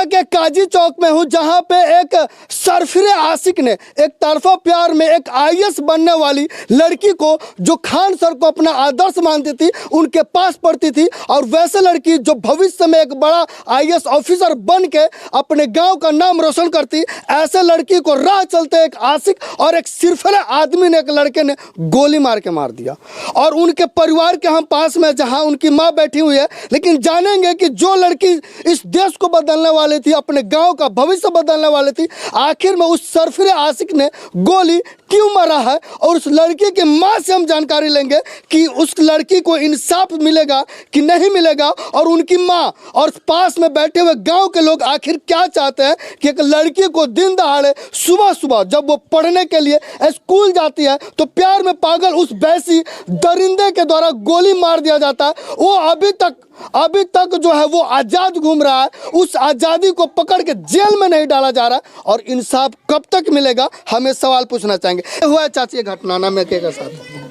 के काजी चौक में हूँ, जहाँ पे एक सरफिरे आशिक ने एक तरफा प्यार में एक आईएएस बनने वाली लड़की को, जो खान सर को अपना आदर्श मानती थी, उनके पास पढ़ती थी, और वैसे लड़की जो भविष्य में एक बड़ा आईएएस ऑफिसर बन के अपने गांव का नाम रोशन करती, ऐसे लड़की को राह चलते एक आशिक और एक सिरफिरे आदमी ने, एक लड़के ने गोली मार के मार दिया। और उनके परिवार के हम पास में, जहाँ उनकी माँ बैठी हुई है, लेकिन जानेंगे कि जो लड़की इस देश को बदलने वाली थी, अपने गांव का भविष्य बदलने वाली थी, आखिर में उस सरफिरे आशिक ने गोली क्यों मारा है। और उस लड़की की मां से हम जानकारी लेंगे कि उस लड़की को इंसाफ मिलेगा कि नहीं मिलेगा, और उनकी मां और पास में बैठे हुए गांव के लोग आखिर क्या चाहते हैं कि एक लड़की को दिन दहाड़े सुबह सुबह जब वो पढ़ने के लिए स्कूल जाती है तो प्यार में पागल उस वैसी दरिंदे के द्वारा गोली मार दिया जाता है। वो अभी तक जो है वो आज़ाद घूम रहा है, उस आज़ादी को पकड़ के जेल में नहीं डाला जा रहा, और इंसाफ कब तक मिलेगा, हमें सवाल पूछना चाहेंगे। हुआ चाची ये घटना ना मैं के साथ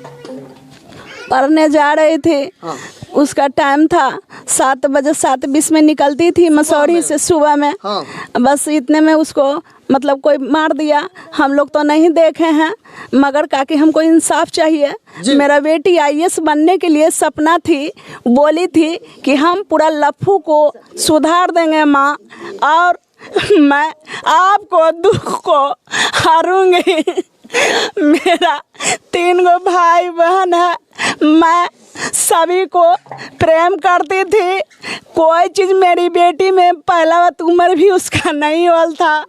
पढ़ने जा रहे थे। हाँ। उसका टाइम था 7 बजे 7:20 में निकलती थी मसौरी से सुबह में। हाँ। बस इतने में उसको मतलब कोई मार दिया। हम लोग तो नहीं देखे हैं, मगर काकि हमको इंसाफ चाहिए। मेरा बेटी आईएएस बनने के लिए सपना थी, बोली थी कि हम पूरा लफ्फू को सुधार देंगे माँ, और मैं आपको दुख को हारूंगी। मेरा 3 गो भाई बहन है, मैं सभी को प्रेम करती थी। कोई चीज़ मेरी बेटी में पहला उम्र भी उसका नहीं हुआ था,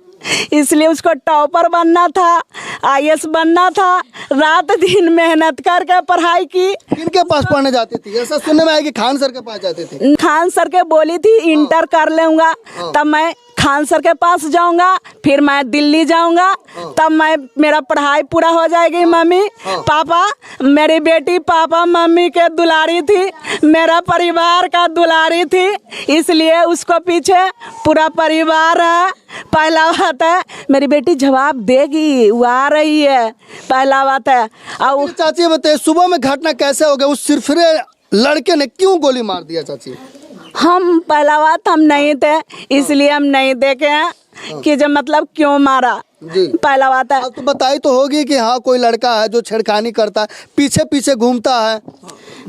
इसलिए उसको टॉपर बनना था, आईएएस बनना था। रात दिन मेहनत करके पढ़ाई की। किनके पास पढ़ने जाती थी? ऐसा सुनने में आया कि खान सर के पास जाती थी। खान सर के बोली थी इंटर कर लूँगा तब मैं खान सर के पास जाऊंगा, फिर मैं दिल्ली जाऊंगा, तब मैं मेरा पढ़ाई पूरा हो जाएगी। मम्मी पापा, मेरी बेटी पापा मम्मी के दुलारी थी, मेरा परिवार का दुलारी थी, इसलिए उसको पीछे पूरा परिवार है। पहला बात है मेरी बेटी जवाब देगी, वो आ रही है, पहला बात है। और चाची बताइए सुबह में घटना कैसे हो गया? उस सिरफिरे लड़के ने क्यों गोली मार दिया चाची? हम पहला बात हम नहीं थे, इसलिए हम नहीं देखे हैं कि जब मतलब क्यों मारा। जी। पहला बात है। अब तो बताई तो होगी कि हाँ कोई लड़का है जो छेड़खानी करता है, पीछे पीछे घूमता है।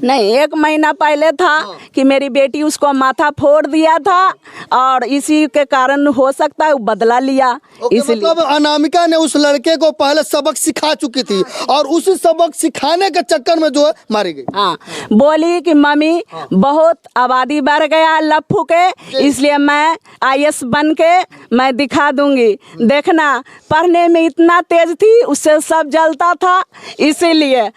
नहीं, 1 महीना पहले था कि मेरी बेटी उसको माथा फोड़ दिया था, और इसी के कारण हो सकता है वो बदला लिया। इसलिए मतलब अनामिका ने उस लड़के को पहले सबक सिखा चुकी थी, और उसी सबक सिखाने के चक्कर में जो है मारी गई। हाँ, बोली कि मम्मी बहुत आबादी बढ़ गया लफ्फू के, इसलिए मैं आईएएस बन के मैं दिखा दूंगी, देखना। पढ़ने में इतना तेज थी, उससे सब जलता था, इसीलिए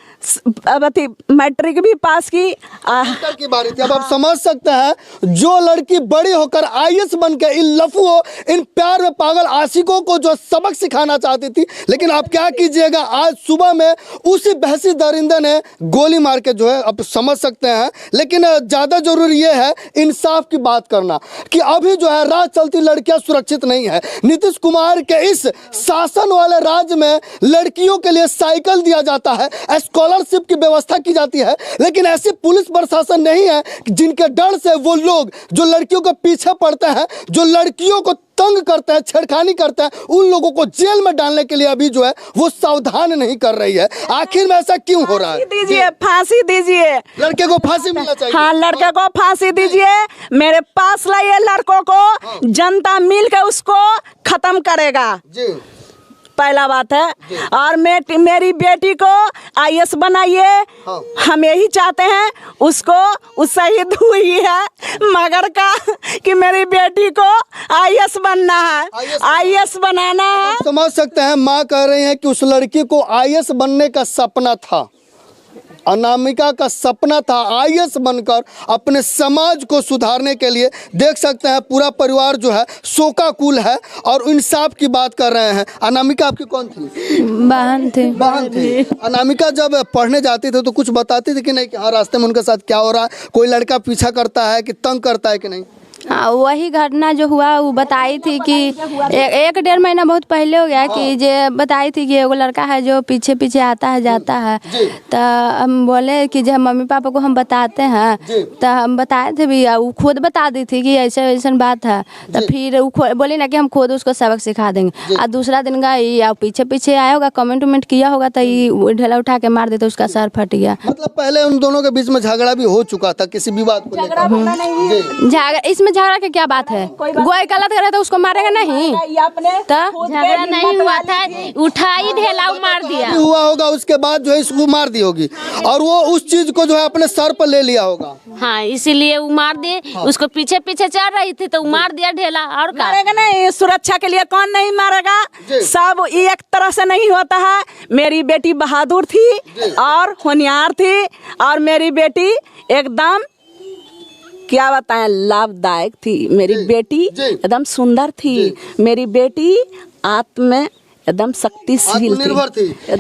मैट्रिक भी पास की। की बारी थी। अब आप समझ सकते हैं जो लड़की बड़ी होकर आईएएस बन के इन लफुओं, इन प्यार में पागल आशिकों को जो सबक सिखाना चाहती थी, लेकिन आप क्या कीजिएगा, आज सुबह में उसी बहसी दरिंदे ने गोली मार के जो है, अब समझ सकते हैं। लेकिन ज़्यादा जरूरी ये है इंसाफ की बात करना कि अभी जो है राह चलती लड़कियां सुरक्षित नहीं है। नीतीश कुमार के इस शासन वाले राज्य में लड़कियों के लिए साइकिल दिया जाता है, स्कॉलरशिप की व्यवस्था की जाती है, लेकिन ऐसी पुलिस प्रशासन नहीं है जिनके डर से वो लोग जो लड़कियों के पीछे पड़ते हैं, जो लड़कियों को तंग करते हैं, छेड़खानी करते हैं, उन लोगों को जेल में डालने के लिए अभी जो है वो सावधान नहीं कर रही है। आखिर में ऐसा क्यों हो रहा है? दीजिए, फांसी दीजिए, लड़के को फांसी मिलना चाहिए। हाँ, लड़के को फांसी दीजिए। मेरे पास लाइए लड़कों को, जनता मिल के उसको खत्म करेगा। जी। पहला बात है। और मेरी बेटी को आईएएस बनाइए। हाँ। हम यही चाहते हैं, उसको उस शहीद हुई है मगर का कि मेरी बेटी को आईएएस बनना है, आईएएस बनाना है। समझ सकते हैं, माँ कह रही है कि उस लड़की को आईएएस बनने का सपना था, अनामिका का सपना था आईएएस बनकर अपने समाज को सुधारने के लिए। देख सकते हैं पूरा परिवार जो है शोकाकुल है और इंसाफ की बात कर रहे हैं। अनामिका आपकी कौन थी? बहन थी। बहन थी। अनामिका जब पढ़ने जाती थी तो कुछ बताती थी कि नहीं कि हाँ रास्ते में उनके साथ क्या हो रहा है, कोई लड़का पीछा करता है कि तंग करता है कि नहीं? हाँ, वही घटना जो हुआ वो बताई थी कि एक 1.5 महीना बहुत पहले हो गया कि जे बताई थी कि एगो लड़का है जो पीछे पीछे आता है जाता है। तो हम बोले कि जब मम्मी पापा को हम बताते हैं तो हम बताए थे भी, वो खुद बता दी थी कि ऐसे ऐसा बात है। तो फिर वो बोली ना कि हम खुद उसको सबक सिखा देंगे। और दूसरा दिन गई या पीछे पीछे आया होगा, कमेंट उमेंट किया होगा तो ये ढेला उठा के मार देते, उसका सर फट गया। मतलब पहले उन दोनों के बीच में झगड़ा भी हो चुका था किसी विवाद को लेकर। झगड़ा, इसमें झगड़ा की क्या बात है? कोई गलत करे तो उसको मारेगा नहीं? तो झगड़ा नहीं हुआ था, उठाई ढेला मार दिया हुआ होगा, उसके बाद जो है इसको मार दी होगी और वो उस चीज को जो है अपने सर पर ले लिया होगा। हाँ, इसीलिए वो मार दिए। उसको पीछे पीछे चल रही थी तो मार दिया ढेला। और का मारेगा नहीं? सुरक्षा के लिए कौन नहीं मारेगा? सब एक तरह से नहीं होता है। मेरी बेटी बहादुर थी और होशियार थी और मेरी बेटी एकदम क्या बताएं लाभदायक थी। मेरी बेटी एकदम सुंदर थी। मेरी बेटी आत्म में एकदम शक्तिशील थी।